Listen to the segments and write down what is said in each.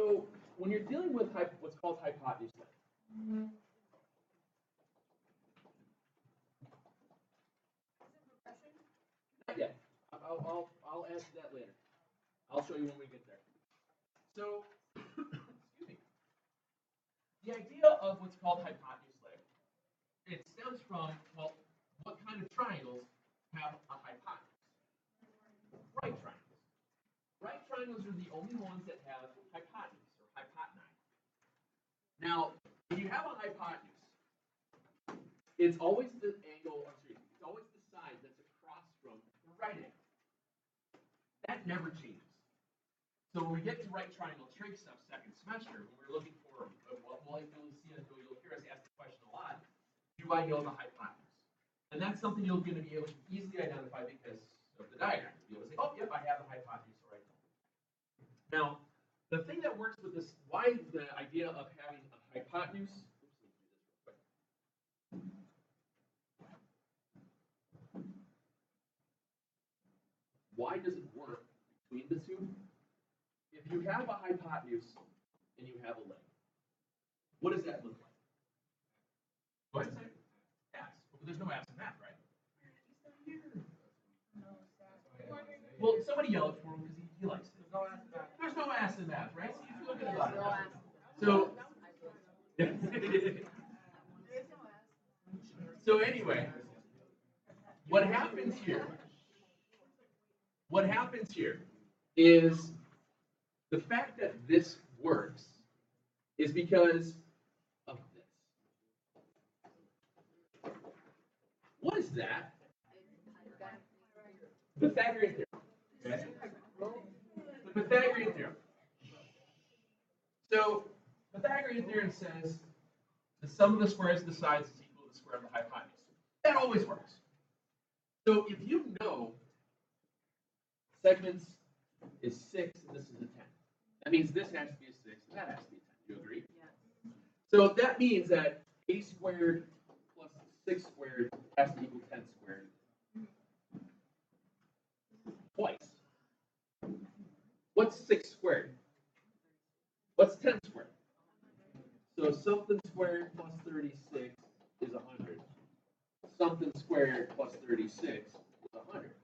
So when you're dealing with what's called hypotenuse length, not yet. I'll add to that later. I'll show you when we get there. So, excuse me. The idea of what's called hypotenuse length, it stems from, well, what kind of triangles have a hypotenuse? Right triangles. Right triangles are the only ones that have hypotenuse or hypoteni. Now, when you have a hypotenuse, it's always the angle, it's always the side that's across from the right angle. That never changes. So when we get to right triangle trig stuff second semester, when we're looking for what we'll see, you'll hear us ask the question a lot, do I know the hypotenuse? And that's something you're going to be able to easily identify because of the diagram. You'll be able to say, oh, yep, I have the hypotenuse right now. Now, the thing that works with this, why the idea of having a hypotenuse, why does it work between the two? If you have a hypotenuse and you have a leg, what does that look like? Go ahead and say S. But there's no S in that, right? Well, somebody yell it for him because he likes it. There's no S in math, right? So you feel good about it. So anyway, what happens here is the fact that this works is because of this. What is that? Pythagorean theorem. Okay? The Pythagorean theorem. So Pythagorean theorem says the sum of the squares of the sides is equal to the square of the hypotenuse. That always works. So if you know segments is 6 and this is a 10, that means this has to be a 6 and that has to be a 10. Do you agree? Yes. So that means that a squared plus 6 squared has to equal 10 squared twice. What's 6 squared? What's 10 squared? So something squared plus 36 is 100. Something squared plus 36 is 100.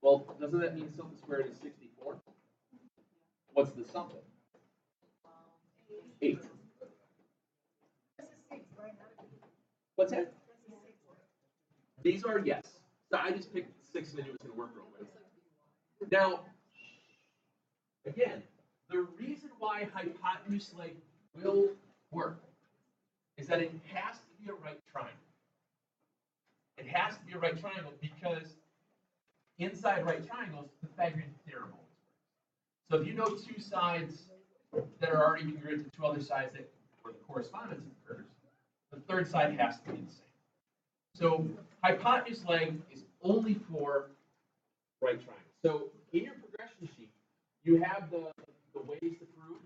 Well, doesn't that mean something squared is 64? What's the something? 8. What's that? These are yes. So I just picked 6 and I knew it was going to work real quick. Now, again, the reason why hypotenuse length will work is that it has to be a right triangle. It has to be a right triangle because inside right triangles, the Pythagorean theorem always works. So if you know two sides that are already congruent to two other sides that where the correspondence occurs, the third side has to be the same. So hypotenuse length is only for right triangles. So in your progression sheet, you have the ways to prove.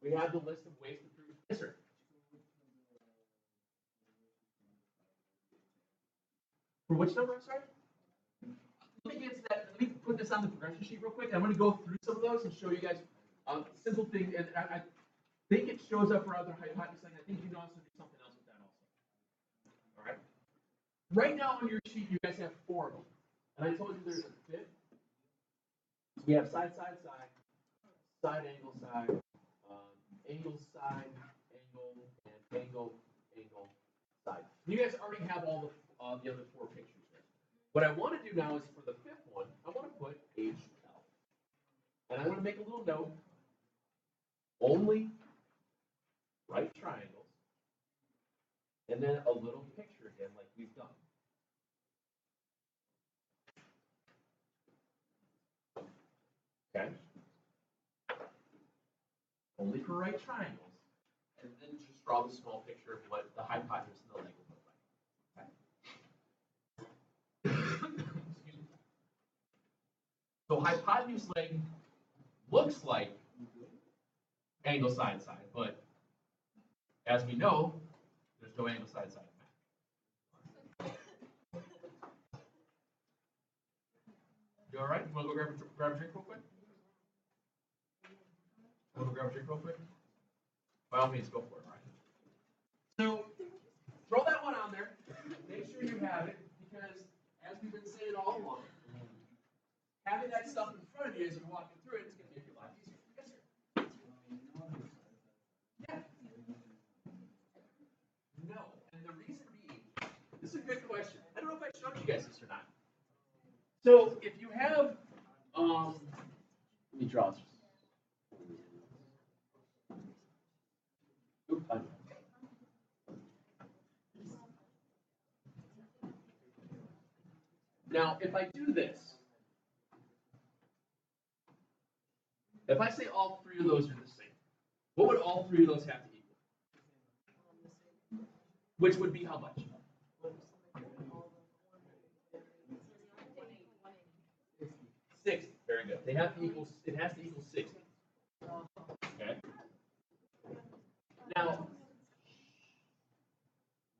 We have the list of ways to prove. Yes, sir. For which number, I'm sorry? Let me answer that. Let me put this on the progression sheet real quick. I'm going to go through some of those and show you guys simple things. And I think it shows up for other hypotenuse length. I think you can also do something else with that also. All right. Right now on your sheet, you guys have 4 of them. And I told you there's a fifth. We have side, side, side, side, angle, side, angle, side, angle, and angle, angle, side. You guys already have all the other 4 pictures there. What I want to do now is for the 5th one, I want to put HL. And I want to make a little note. Only right triangles. And then a little picture again like we've done. Okay? Only for right triangles. And then just draw the small picture of what the hypotenuse and the leg will look like. Okay? Excuse me. So hypotenuse leg looks like angle side side, but as we know, there's no angle side side. You all right? You want to go grab a drink real quick? Want to grab a drink real quick? By all means, go for it. All right. So throw that one on there. Make sure you have it because, as we've been saying all along, having that stuff in front of you as you're walking through it is going to make your life easier. Yes, sir. Yeah. No, and the reason being, this is a good question. I don't know if I showed you guys this or not. So if you have, let me draw this. Oop, now, if I do this, if I say all three of those are the same, what would all three of those have to equal? Which would be how much? 60. Very good. They have to equal. It has to equal 60. Okay. Now,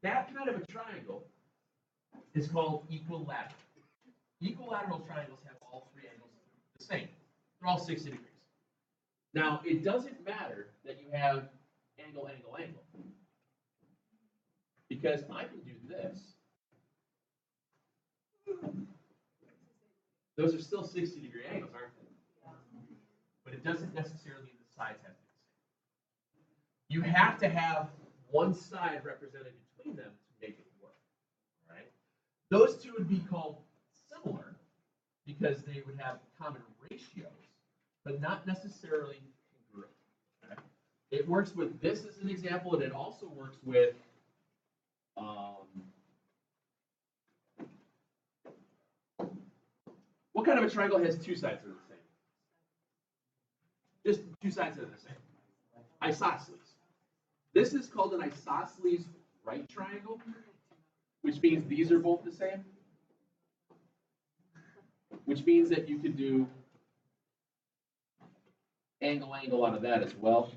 that kind of a triangle is called equilateral. Equilateral triangles have all three angles the same. They're all 60 degrees. Now, it doesn't matter that you have angle, angle, angle. Because I can do this. Those are still 60-degree angles, aren't they? But it doesn't necessarily mean the sides have to be the same. You have to have one side represented between them to make it work. All right? Those two would be called similar because they would have common ratios, but not necessarily congruent. Okay? It works with this as an example, and it also works with what kind of a triangle has two sides that are the same? Just two sides that are the same. Isosceles. This is called an isosceles right triangle, which means these are both the same. Which means that you could do angle, angle out of that as well.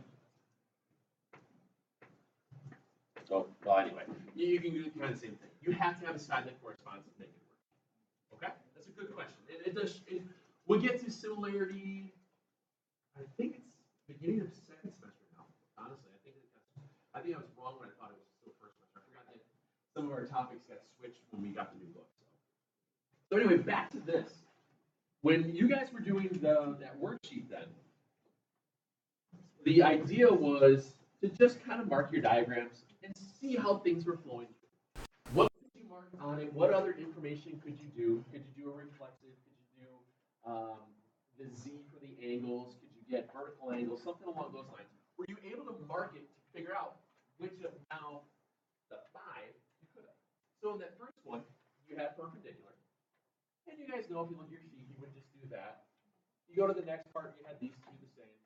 So, well, anyway, you can do kind of the same thing. You have to have a side that corresponds to make it work. Okay? That's a good question. We'll get to similarity. I think it's beginning of second semester now. Honestly, I think I was wrong when I thought it was still first semester. I forgot that some of our topics got switched when we got the new book. So anyway, back to this. When you guys were doing that worksheet then, the idea was to just kind of mark your diagrams and see how things were flowing. What could you mark on it? What other information could you do? Could you do a reflexive? Could you do the Z for the angles? Could you get vertical angles? Something along those lines. Were you able to mark it to figure out which of now the 5 you could have? So in that first one, you had perpendicular. And you guys know if you look at your sheet, you would just do that. You go to the next part, you had these two the same.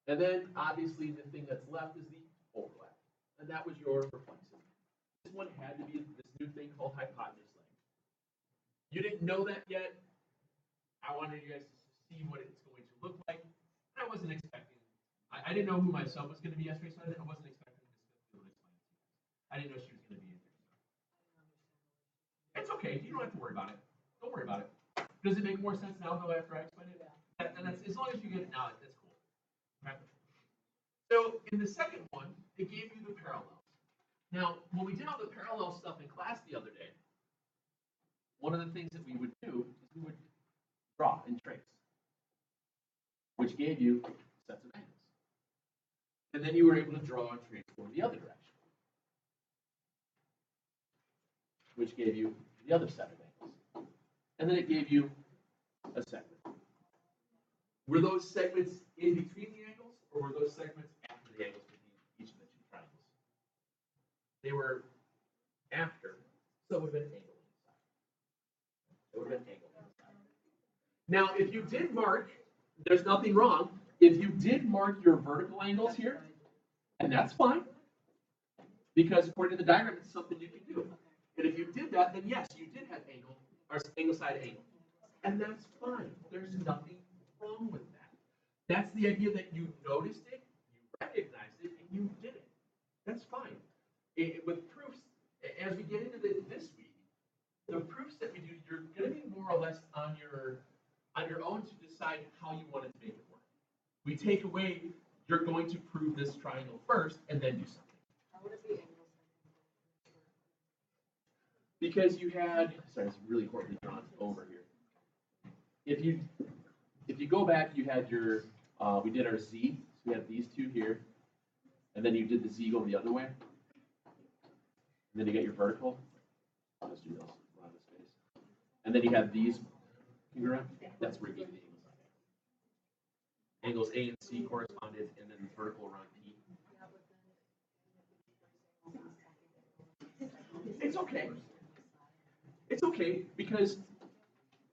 And then obviously the thing that's left is the overlap. And that was your reflexive. This one had to be this new thing called hypotenuse length. You didn't know that yet. I wanted you guys to see what it's going to look like. I wasn't expecting. I didn't know who my sub was going to be yesterday, so I wasn't expecting Ms. Smith to explain it to you. I didn't know she was going to be in here. It's okay. You don't have to worry about it. Don't worry about it. Does it make more sense now though after I explain it? Yeah. And that's, as long as you get it now, that's cool. Okay. So in the second one, it gave you the parallels. Now, when we did all the parallel stuff in class the other day, one of the things that we would do is we would draw and trace, which gave you sets of angles. And then you were able to draw and transform the other direction, which gave you the other set of angles. And then it gave you a segment. Were those segments in between the angles, or were those segments after the angles between each of the two triangles? They were after, so it would have been angle inside. It would have been angle inside. Now, if you did mark, there's nothing wrong. If you did mark your vertical angles here, and that's fine, because according to the diagram, it's something you can do. And if you did that, then yes, you did have angle, or angle side angle. And that's fine. There's nothing wrong with that. That's the idea that you noticed it, you recognized it, and you did it. That's fine. With proofs, as we get into this week, the proofs that we do, you're going to be more or less on your on your own to decide how you want to make it work. We take away, you're going to prove this triangle first and then do something. How would it be angle Because you had, sorry, it's really horribly drawn over here. If you go back, you had your, we did our Z, so we had these two here, and then you did the Z going the other way. And then you got your vertical. I'll just do this around this space. And then you have these congruent. That's where you get the angles. Angles A and C corresponded, and then the vertical around P. It's okay. It's okay because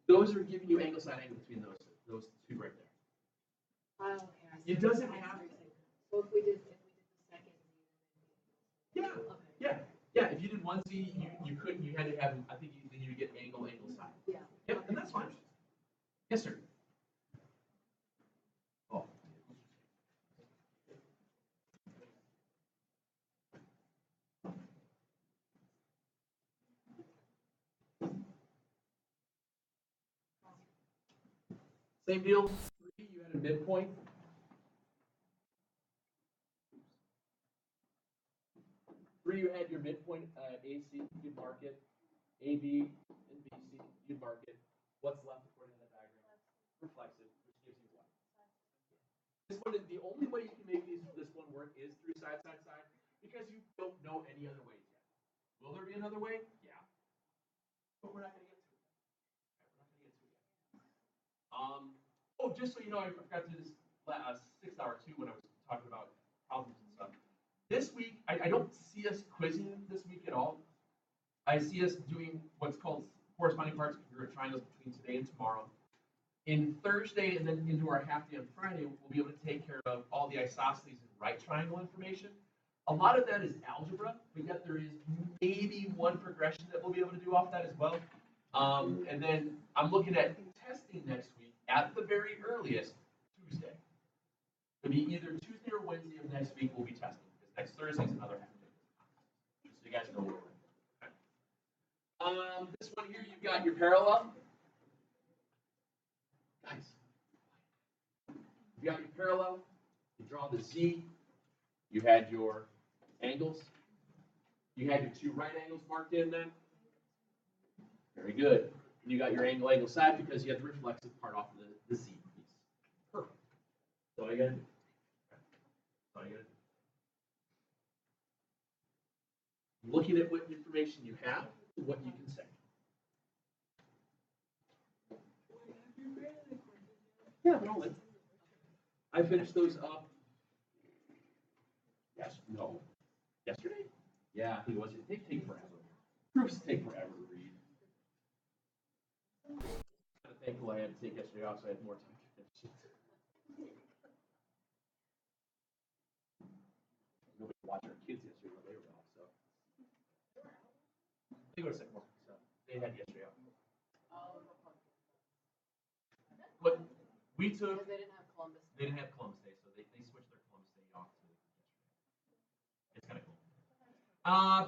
those are giving you angle side angle between those two right there. Oh, okay. It doesn't have to. So if we did the second Z, Yeah. Yeah. Yeah. If you did one Z, you couldn't. You had to have. I think then you get angle side. yeah. Yep, and that's fine. Yes, sir. Oh. Same deal. 3, you had a midpoint. 3, you had your midpoint AC, you'd mark it. AB and BC, you'd mark it. What's left according to the diagram? Reflexive, which gives you what? This one is the only way you can make this one work is through side, because you don't know any other ways yet. Will there be another way? Yeah. But we're not going to get to it. We're not going to get to it yet. Oh, just so you know, I forgot to do this 6-hour 2 when I was talking about problems and stuff. This week, I don't see us quizzing this week at all. I see us doing what's called corresponding parts of congruent triangles between today and tomorrow. In Thursday and then into our half day on Friday, we'll be able to take care of all the isosceles and right triangle information. A lot of that is algebra, but yet there is maybe one progression that we'll be able to do off that as well. And then I'm looking at testing next week at the very earliest, Tuesday. It'll be either Tuesday or Wednesday of next week we'll be testing, because next Thursday is another half day. Just so you guys know where we're at. This one here, you've got your parallel. Guys, you got your parallel. You draw the Z. You had your angles. You had your 2 right angles marked in then. Very good. And you got your angle side because you had the reflexive part off of the Z piece. Perfect. That's all you gotta do. That's all you gotta do. Looking at what information you have, what you can say. Yeah, but only. I finished those up. Yes, no. Yesterday? Yeah, I think it was. They take forever. Proofs take forever to read. I'm thankful I had to take yesterday off so I had more time to finish it. Nobody watched our kids yesterday when they were off, so. They go to Sycamore, so they had yesterday off. But we took. Because they didn't have Columbus. They didn't have Columbus Day, so they switched their Columbus Day off to yesterday. It's kind of cool.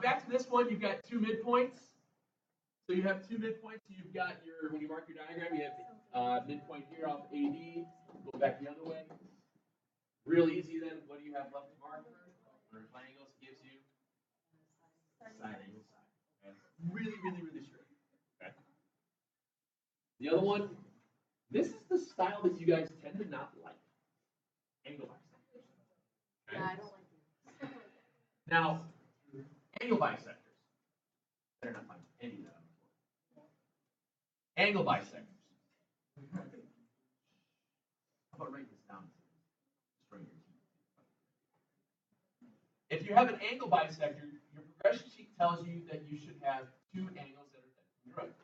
Back to this one, you've got 2 midpoints. So you have 2 midpoints. So you've got your, when you mark your diagram, you have midpoint here off AD. Go back the other way. Real easy then. What do you have left to mark? Triangles gives you side angle side. Okay. Really, really, really straight. Okay. The other one. This is the style that you guys tend to not like. Angle bisectors. Okay? Yeah, I don't like these. Now, angle bisectors. They're not finding any of that on the floor. Angle bisectors. How about writing this down? If you have an angle bisector, your progression sheet tells you that you should have 2 angles that are congruent.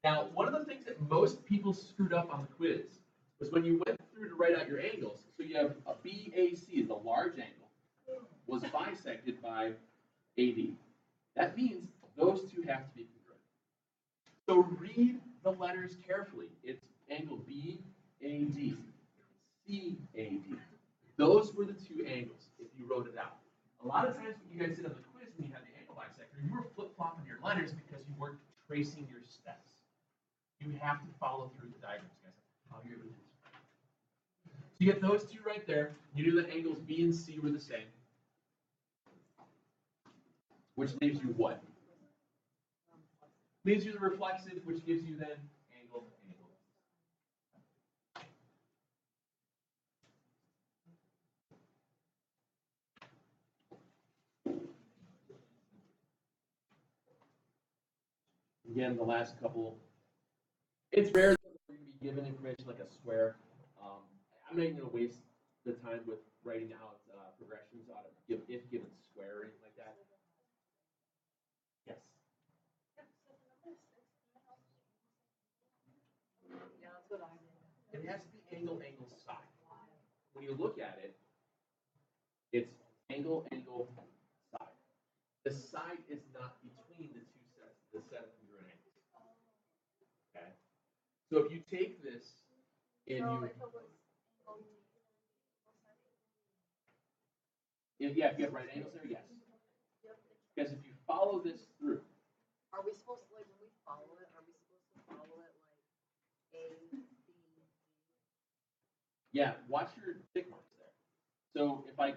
Now, one of the things that most people screwed up on the quiz was when you went through to write out your angles, so you have a BAC, the large angle, was bisected by AD. That means those 2 have to be congruent. So read the letters carefully. It's angle BAD, CAD. Those were the 2 angles if you wrote it out. A lot of times when you guys did on the quiz and you had the angle bisector, you were flip-flopping your letters because you weren't tracing your steps. You have to follow through the diagrams, guys. That's how you're able to do this. So you get those two right there. You knew that angles B and C were the same. Which leaves you what? Leaves you the reflexive, which gives you then angle, angle. Again, the last couple, it's rare that you're going to be given information like a square. I'm not even going to waste the time with writing out progressions out of if given square or anything like that. Yes. Yeah, that's what I did. It has to be angle, angle, side. When you look at it, it's angle, angle, side. The side is not between the two sets, the set of congruent angles. Okay? So if you take this and So you, if it was if you have right angles there, yes. Because if you follow this through, are we supposed to, like, when we follow it, are we supposed to follow it like A, B, D? yeah, watch your tick marks there. So if I,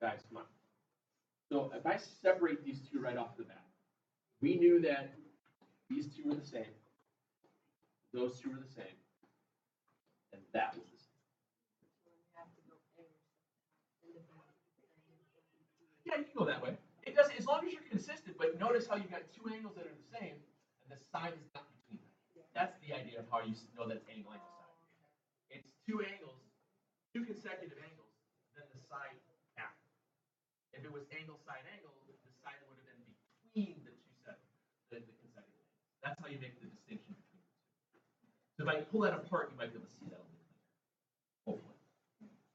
guys, come on. So if I separate these two right off the bat, we knew that these two were the same, those two were the same, and that was the same. So then we have to go A or something. Yeah, you can go that way. It does as long as you're consistent. But notice how you got two angles that are the same, and the side is not between them. That's the idea of how you know that's angle, angle, side. It's two angles, two consecutive angles, then the side after. If it was angle, side, angle, the side would have been between the two sets, the consecutive angles. That's how you make the distinction between the two. So if I pull that apart, you might be able to see that a little clearer. Hopefully.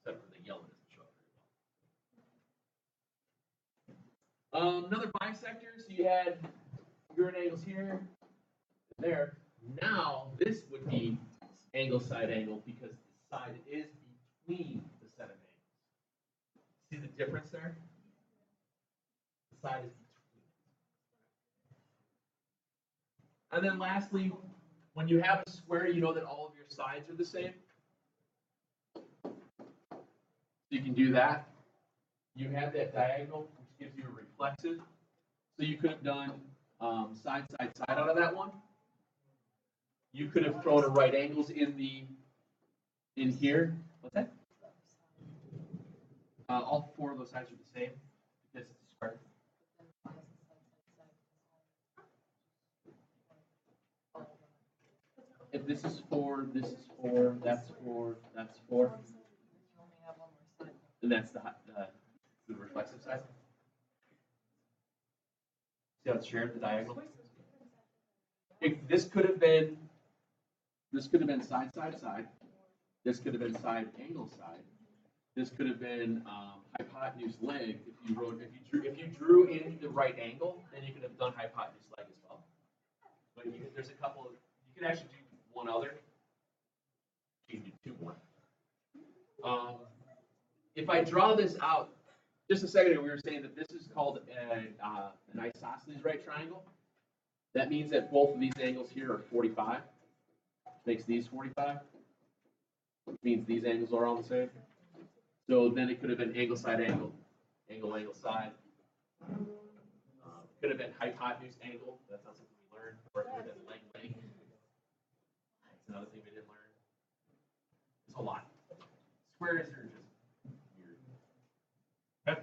Except for the yellow doesn't show up very well. Another bisector, so you had congruent angles here, and there. Now this would be angle, side, angle, because the side is between the set of angles. See the difference there? The side is between. And then lastly, when you have a square, you know that all of your sides are the same. So you can do that. You have that diagonal, which gives you a reflexive. So you could have done side, side, side out of that one. You could have thrown a right angles in here. What's that? All four of those sides are the same because it's a square. If this is 4, this is 4, that's 4, that's 4. You only have one more side. And that's the reflexive side. See how it's shared, the diagonal? This could have been side, side, side. This could have been side, angle, side. This could have been hypotenuse leg. If you drew in the right angle, then you could have done hypotenuse leg as well. But there's a couple of, you could actually do one other. You can do two more. If I draw this out, just a second ago we were saying that this is called an isosceles right triangle. That means that both of these angles here are 45. Makes these 45. Which means these angles are all the same. So then it could have been angle, side, angle, angle, angle, side. Could have been hypotenuse angle. That's not something we learned. Or it could have been leg, leg. That's another thing we didn't learn. It's a lot. Squares are just weird. Okay.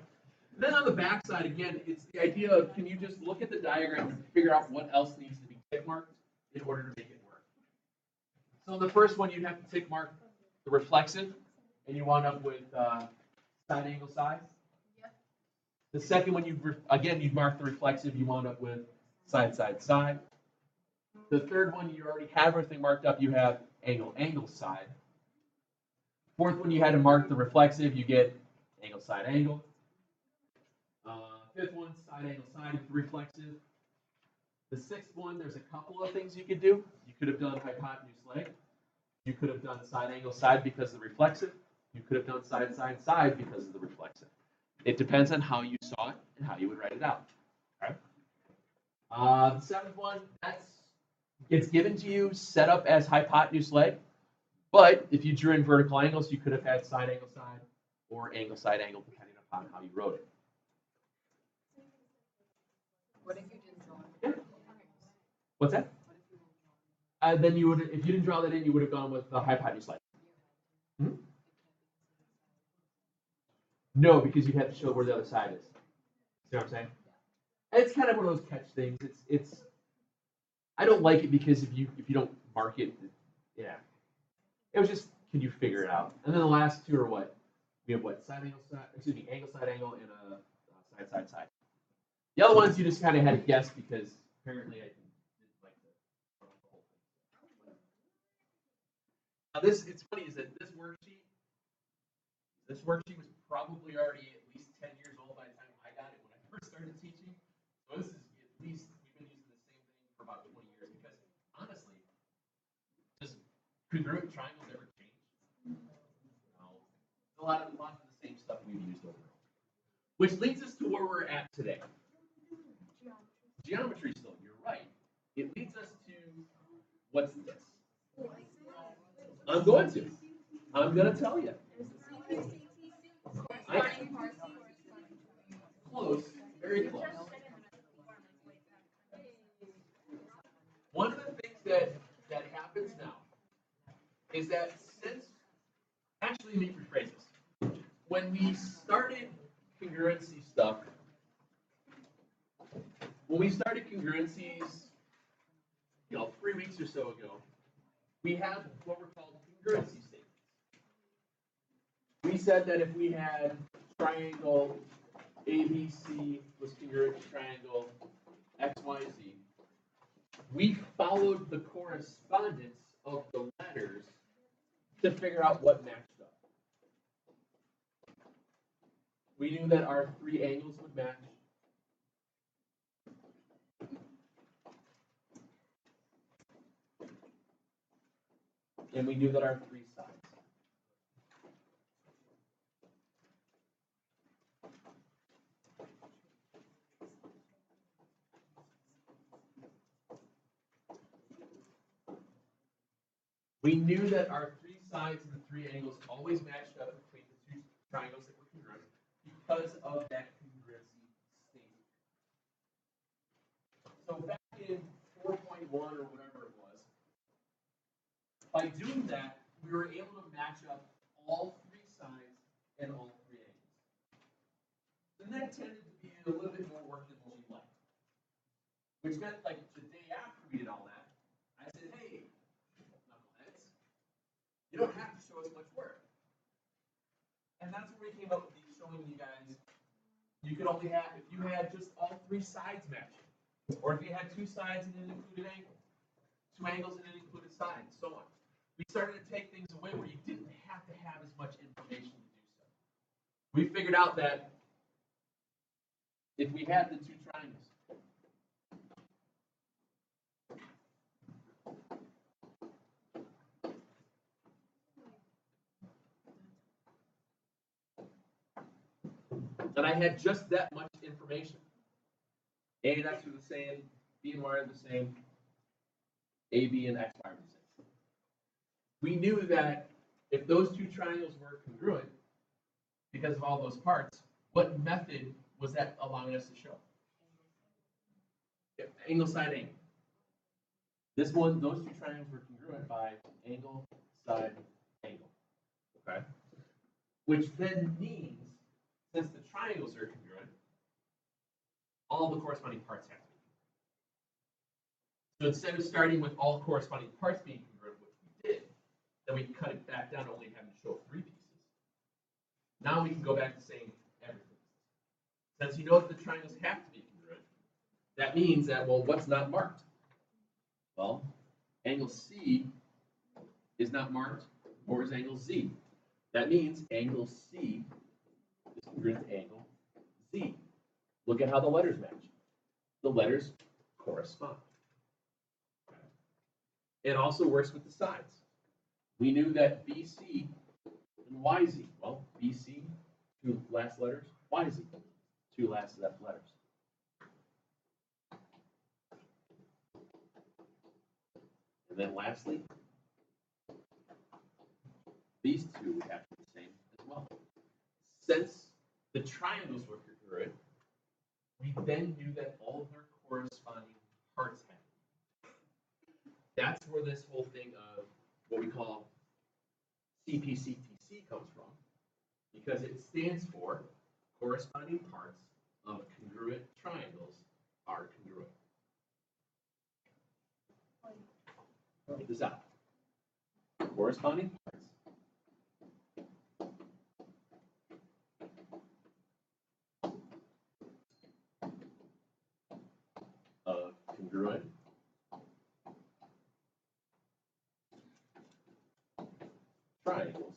Then on the back side, again, it's the idea of can you just look at the diagram and figure out what else needs to be tick marked in order to make it work. So the first one, you'd have to tick mark the reflexive, and you wound up with side, angle, side. Yep. The second one, you'd mark the reflexive, you wound up with side, side, side. The third one, you already have everything marked up, you have angle, angle, side. Fourth one, you had to mark the reflexive, you get angle, side, angle. Fifth one, side, angle, side with reflexive. The sixth one, there's a couple of things you could do. You could have done hypotenuse leg. You could have done side, angle, side because of the reflexive. You could have done side, side, side because of the reflexive. It depends on how you saw it and how you would write it out. Okay? The seventh one, that's It's given to you set up as hypotenuse leg, but if you drew in vertical angles, you could have had side angle side or angle side angle, depending upon how you wrote it. What if you didn't draw Yeah. it? What's that? What if you didn't draw it? Then you would, if you didn't draw that in, you would have gone with the hypotenuse leg. Hmm? No, because you'd have to show where the other side is. See what I'm saying? It's kind of one of those catch things. It's. I don't like it because if you don't mark it, yeah. It was just, can you figure it out? And then the last two are what? We have what? Side angle side. Excuse me, angle side angle and a side side. The other ones you just kind of had to guess because apparently I didn't like the whole thing. Now it's funny is that this worksheet was probably already at least 10 years old by the time I got it when I first started teaching. So this is at least, we've been using the same thing for about 20 years because honestly, does congruent triangles ever change? No. A lot of the same stuff we've used overall. Which leads us to where we're at today. Geometry still, you're right. It leads us to what's this? I'm going to tell you. Close, very close. One of the things that happens now is that actually let me rephrase this. When we started congruency stuff, when we started congruencies, 3 weeks or so ago, we had what were called congruency statements. We said that if we had triangle ABC was congruent to triangle XYZ, we followed the correspondence of the letters to figure out what matched up. We knew that our three angles would match. And we knew that our three sides. We knew that our three sides and the three angles always matched up between the two triangles that were congruent because of that congruency statement. So back in 4.1 or whatever it was, by doing that, we were able to match up all three sides and all three angles. And that tended to be a little bit more work than what we liked. Which meant like the day after we did all that, I said, hey, knuckleheads, you don't have to show us much work. And that's where we came up with these showing you guys, you could only have, if you had just all three sides matching, or if you had two sides and an included angle, two angles and an included side, and so on. We started to take things away where you didn't have to have as much information to do so. We figured out that if we had the two triangles, and I had just that much information. A and X are the same, B and Y are the same, A, B, and X, Y are the same. We knew that if those two triangles were congruent, because of all those parts, what method was that allowing us to show? Angle, side, angle. Those two triangles were congruent by angle, side, angle. Okay? Which then means, since the triangles are congruent, all the corresponding parts have to be congruent. So instead of starting with all corresponding parts being congruent, which we did, then we cut it back down to only having to show three pieces. Now we can go back to saying everything. Since you know that the triangles have to be congruent, that means that, well, what's not marked? Well, angle C is not marked, nor is angle Z. That means angle C is congruent to angle Z. Look at how the letters match. The letters correspond. It also works with the sides. We knew that BC and YZ. Well, BC, two last letters. YZ, two last letters. And then lastly, these two would have to be the same as well. Since the triangles were congruent, we then knew that all of their corresponding parts had to be. That's where this whole thing of what we call cpctc comes from, because it stands for corresponding parts of congruent triangles are congruent. Write this out. Corresponding parts of congruent triangles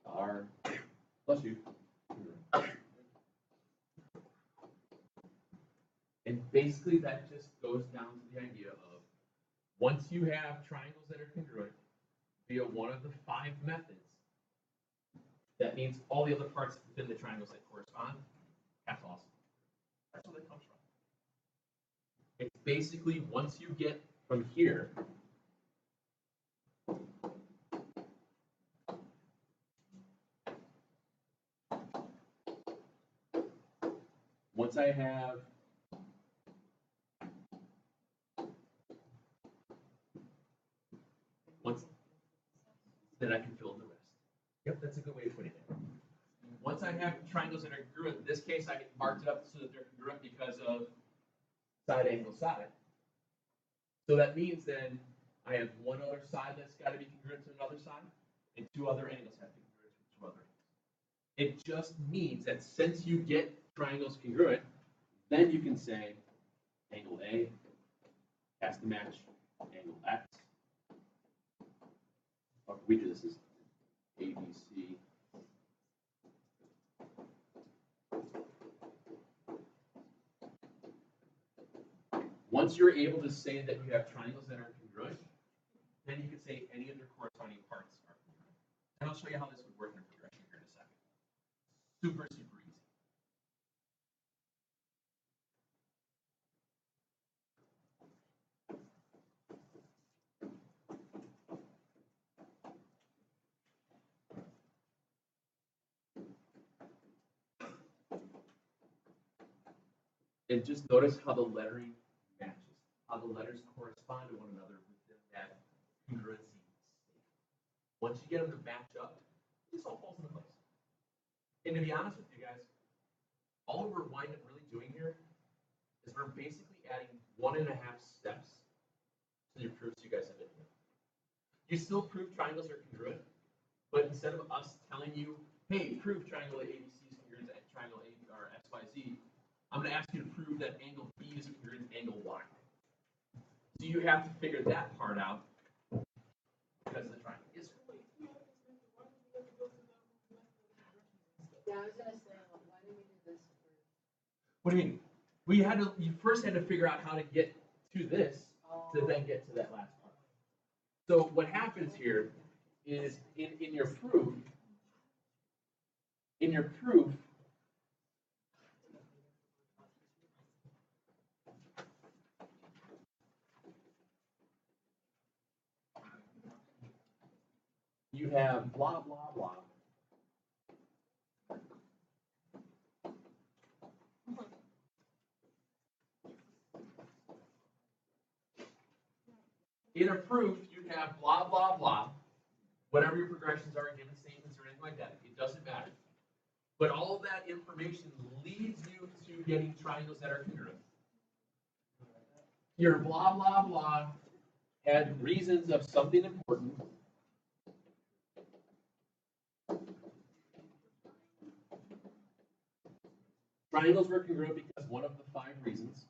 are, bless you, congruent. And basically that just goes down to the idea of once you have triangles that are congruent via one of the 5 methods, that means all the other parts within the triangles that correspond, that's awesome. That's where that comes from. It's basically once you get from here once I have then I can fill in the rest. Yep, that's a good way of putting it. Once I have triangles that are congruent, in this case I marked it up so that they're congruent because of side angle side. So that means then I have one other side that's got to be congruent to another side, and 2 other angles have to be congruent to 2 other angles. It just means that since you get triangles congruent, then you can say angle A has to match angle X. Or we do this as ABC. Once you're able to say that you have triangles that are congruent, then you can say any of their corresponding parts are congruent. And I'll show you how this would work in a progression here in a second. Super, super easy. And just notice how the lettering matches, how the letters correspond to one another within that congruency state. Once you get them to match up, this all falls into place. And to be honest with you guys, all we're wind up really doing here is we're basically adding 1.5 steps to your proofs you guys have been doing. You still prove triangles are congruent, but instead of us telling you, hey, prove triangle ABC is congruent to triangle A or XYZ, I'm going to ask you to prove that angle B is congruent to angle Y. So you have to figure that part out because of the triangle. Yes, sir? Yeah, I was gonna say, why did we do this first? What do you mean? You first had to figure out how to get to this to then get to that last part. So what happens here is in your proof, you have blah, blah, blah. In a proof, you have blah, blah, blah, whatever your progressions are, given statements or anything like that. It doesn't matter. But all of that information leads you to getting triangles that are congruent. Your blah, blah, blah had reasons of something important. Triangles were congruent because one of the 5 reasons.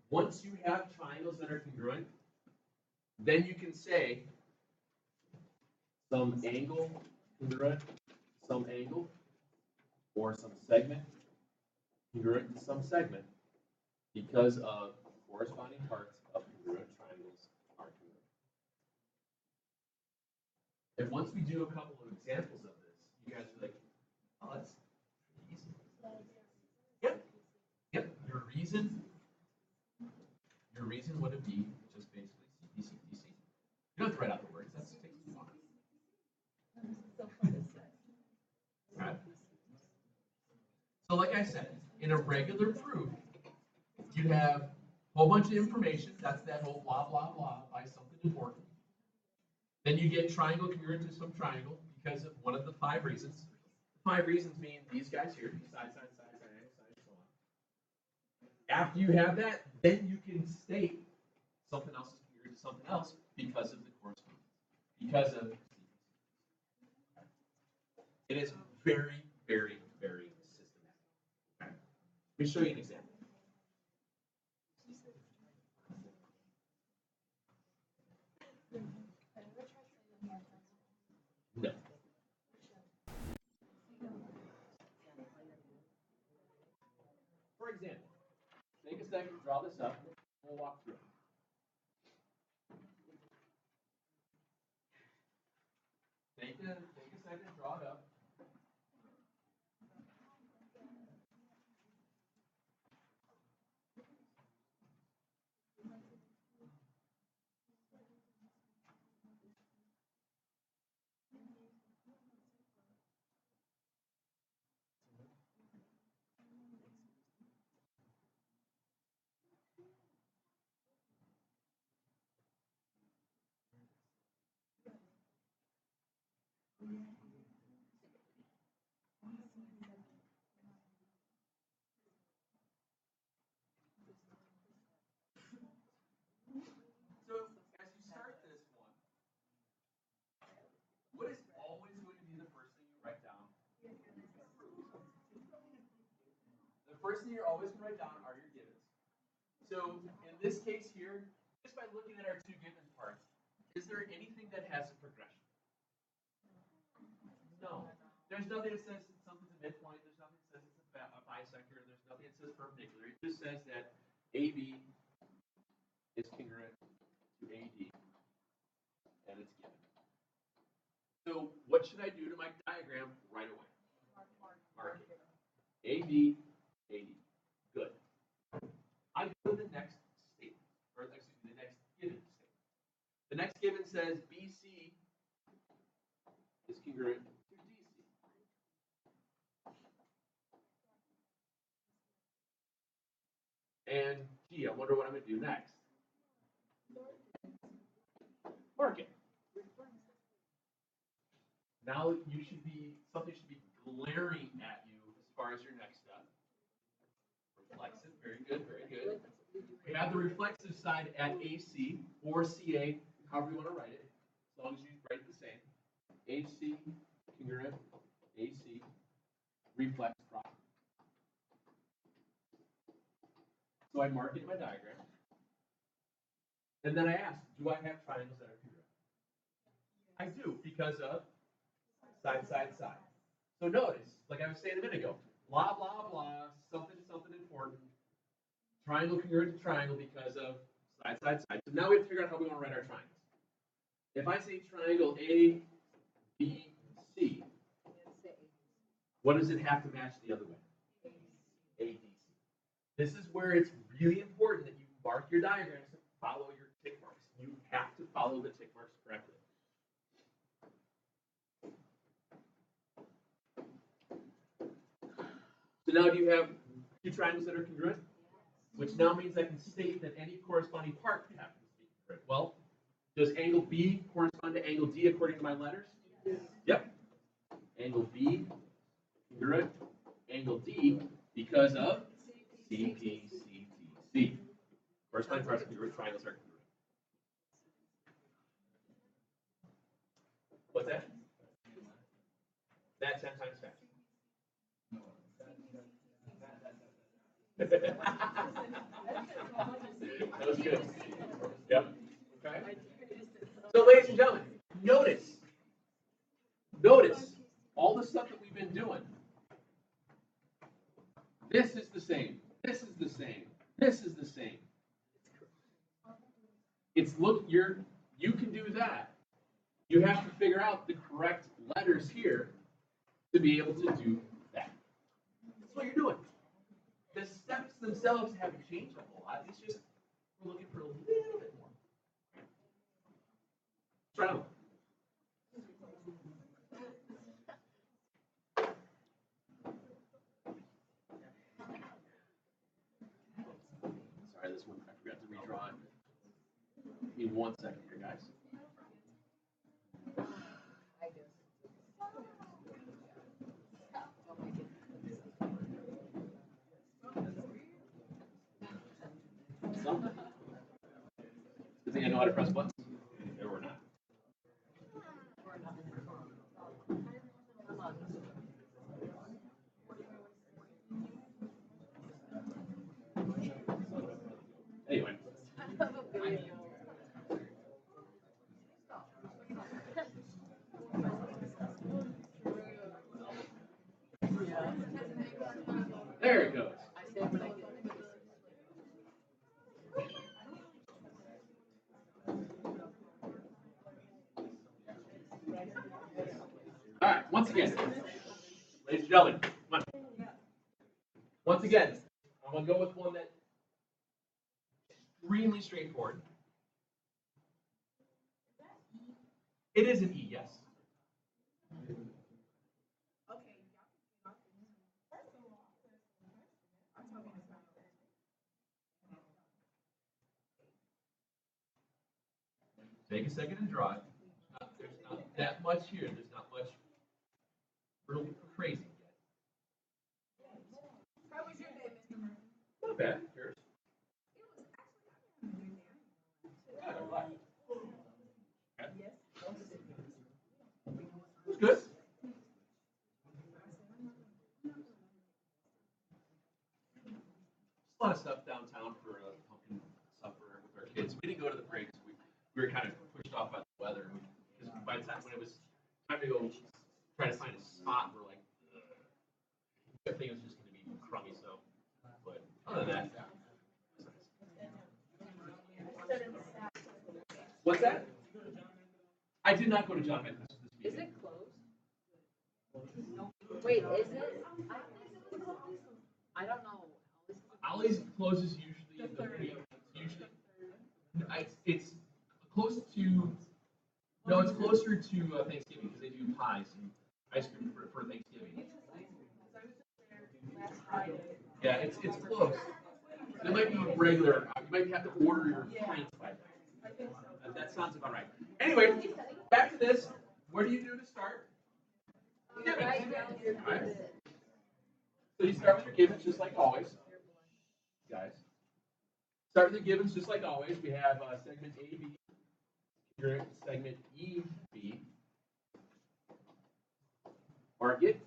Once you have triangles that are congruent, then you can say some angle congruent to some angle, or some segment congruent to some segment, because of corresponding parts of congruent triangles are congruent. And once we do a couple of examples of this, you guys are like, oh, that's easy. reason would be just basically cpctc. You don't have to write out the words. That takes too long. Right. So like I said, in a regular proof, you have a whole bunch of information. That's that whole blah, blah, blah by something important. Then you get triangle congruent to some triangle because of one of the 5 reasons. The 5 reasons mean these guys here, side, side, side, side, side, so on. After you have that, then you can state something else is congruent to something else because of the correspondence. Because of it is very, very, very systematic. Okay? Let me show you an example. No. For example, take a second, draw this up, and we'll walk through it. Take a second, draw it up. So as you start this one, what is always going to be the first thing you write down? The first thing you're always going to write down are your givens. So in this case here, just by looking at our 2 given parts, is there anything that has a progression? No. There's nothing that says something's a midpoint. There's nothing that says it's a bisector. There's nothing that says perpendicular. It just says that AB is congruent to AD, and it's given. So what should I do to my diagram right away? Mark it. AB, AD. Good. I go to the next statement, or excuse me, the next given statement. The next given says BC is congruent to DC. And gee, I wonder what I'm going to do next. Mark it. Now something should be glaring at you as far as your next step. Reflexive, very good, very good. We have the reflexive side at AC or CA, however you want to write it, as long as you write it the same. HC, congruent, AC, reflex property. So I mark it in my diagram. And then I ask, do I have triangles that are congruent? I do, because of side, side, side. So notice, like I was saying a minute ago, blah, blah, blah, something, something important. Triangle congruent to triangle because of side, side, side. So now we have to figure out how we want to write our triangles. If I say triangle A, B, C, what does it have to match the other way? A, B, C. This is where it's really important that you mark your diagrams and follow your tick marks. You have to follow the tick marks correctly. So now do you have 2 triangles that are congruent? Which now means I can state that any corresponding part happens to be congruent. Well, does angle B correspond to angle D according to my letters? Yes. Yep. Angle B congruent, angle D because of cpctc. Corresponding parts of congruent triangles are congruent. What's that? That 10 times faster. That was good. Yep. Okay. So, ladies and gentlemen, notice all the stuff that we've been doing. This is the same. This is the same. This is the same. It's you can do that. You have to figure out the correct letters here to be able to do that. That's what you're doing. The steps themselves haven't changed a whole lot. It's just we're looking for a little bit more. Try them. Sorry, this one I forgot to redraw it. Give me 1 second here, guys. Some. Good thing I know how to press buttons. Or not. Anyway. There it goes. All right, once again, ladies and gentlemen, come on. Once again, I'm going to go with one that's extremely straightforward. It is an E, yes. Take a second and draw it. There's not that much here. There's not much real crazy yet. How was your day, Mr. Murphy? Not bad. Yours? It was actually Okay. yes. It's good. Just a lot of stuff downtown for pumpkin supper with our kids. We didn't go to the parade because we were kind of pushed off by the weather. Because by the time when it was time to go try to find a spot, we're like, I think it was just going to be crummy. So, but other than that, what's that? I did not go to John Memphis this Is weekend. it closed? Wait, is it? I don't know. Ollie's closes usually the week. Usually, it's close to. No, it's closer to Thanksgiving because they do pies and ice cream for Thanksgiving. Yeah, it's close. It might be regular. You might have to order your pints by then. That sounds about right. Anyway, back to this. What do you do to start? Givens. All right. So you start with your givens just like always, guys. Start with the givens just like always. We have segment AB, segment EB. Mark it.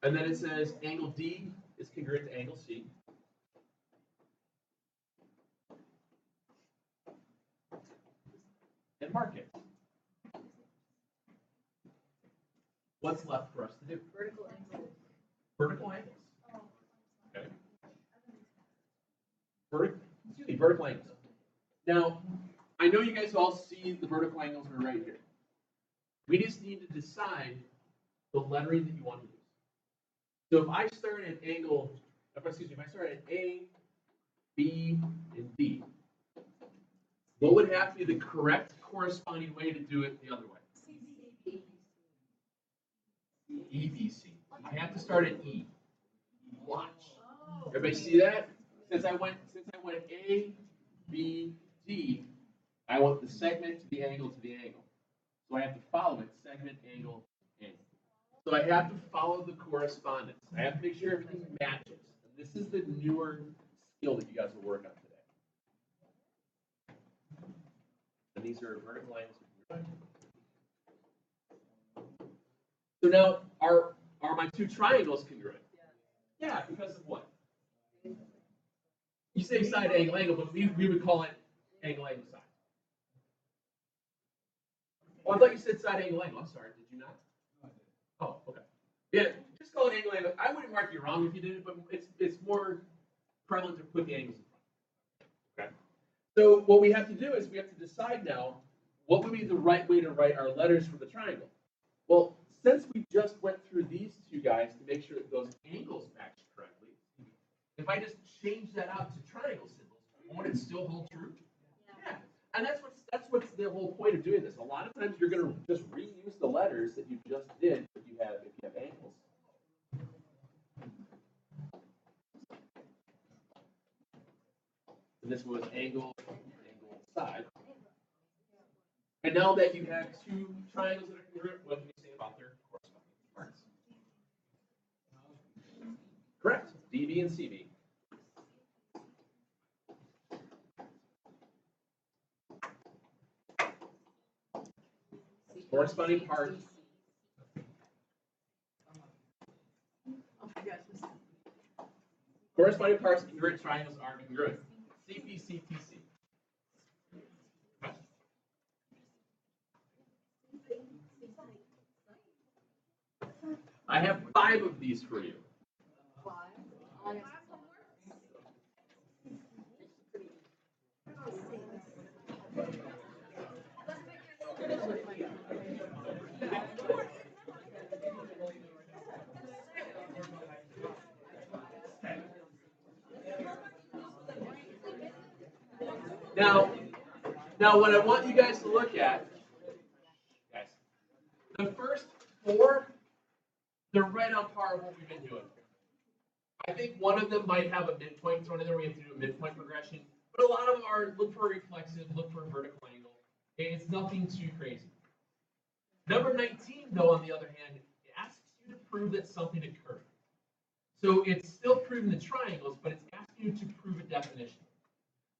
And then it says angle D is congruent to angle C. And mark it. What's left for us to do? Vertical angle. Vertical angles. Okay. Vertical angles. Now, I know you guys all see the vertical angles are right here. We just need to decide the lettering that you want to use. So if I start at if I start at A, B, and D, what would have to be the correct corresponding way to do it the other way? EBC. I have to start at E. Watch. Everybody see that? Since I went A, B, D, I want the segment to the angle to the angle. So I have to follow it, segment, angle, angle. So I have to follow the correspondence. I have to make sure everything matches. And this is the newer skill that you guys will work on today. And these are vertical angles. So now, are my two triangles congruent? Yeah, because of what? You say side angle angle, but we would call it angle angle side. Oh, I thought you said side angle angle. I'm sorry, did you not? Oh, okay. Yeah, just call it angle angle. I wouldn't mark you wrong if you did it, but it's more prevalent to put the angles in front. Okay. So what we have to do is we have to decide now what would be the right way to write our letters for the triangle. Well, since we just went through these two guys to make sure that those angles match correctly, if I just change that out to triangle symbols, won't it still hold true? Yeah. And that's what's the whole point of doing this. A lot of times you're going to just reuse the letters that you just did if you have angles. And this was angle side. And now that you have two triangles that are congruent, what can you say about their corresponding parts? Correct. DB and CB. Corresponding parts. Corresponding parts of congruent triangles are congruent. cpctc. I have 5 of these for you. Now what I want you guys to look at, guys, the first 4, they're right on par with what we've been doing. I think one of them might have a midpoint thrown in there. We have to do a midpoint progression, but a lot of them are look for a reflexive, look for a vertical angle. It's nothing too crazy. Number 19, though, on the other hand, it asks you to prove that something occurred. So it's still proving the triangles, but it's asking you to prove a definition.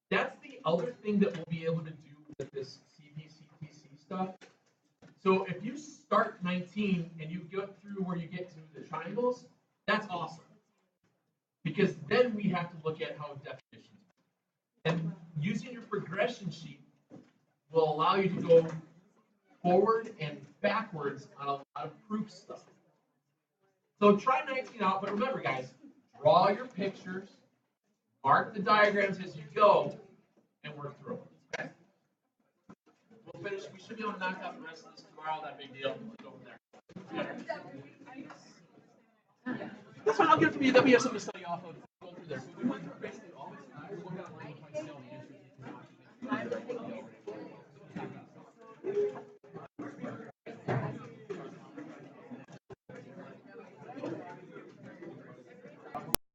That's the other thing that we'll be able to do with this cpctc stuff. So if you start 19 and you go through where you get to the triangles, that's awesome. Because then we have to look at how definitions work. And using your progression sheet will allow you to go forward and backwards on a lot of proof stuff. So try 19 out, but remember guys, draw your pictures, mark the diagrams as you go, and work through them. Okay? We'll finish. We should be able to knock out the rest of this tomorrow. Not a big deal. We'll go from there. That's fine. I'll give it to you. Then we have something to study off of.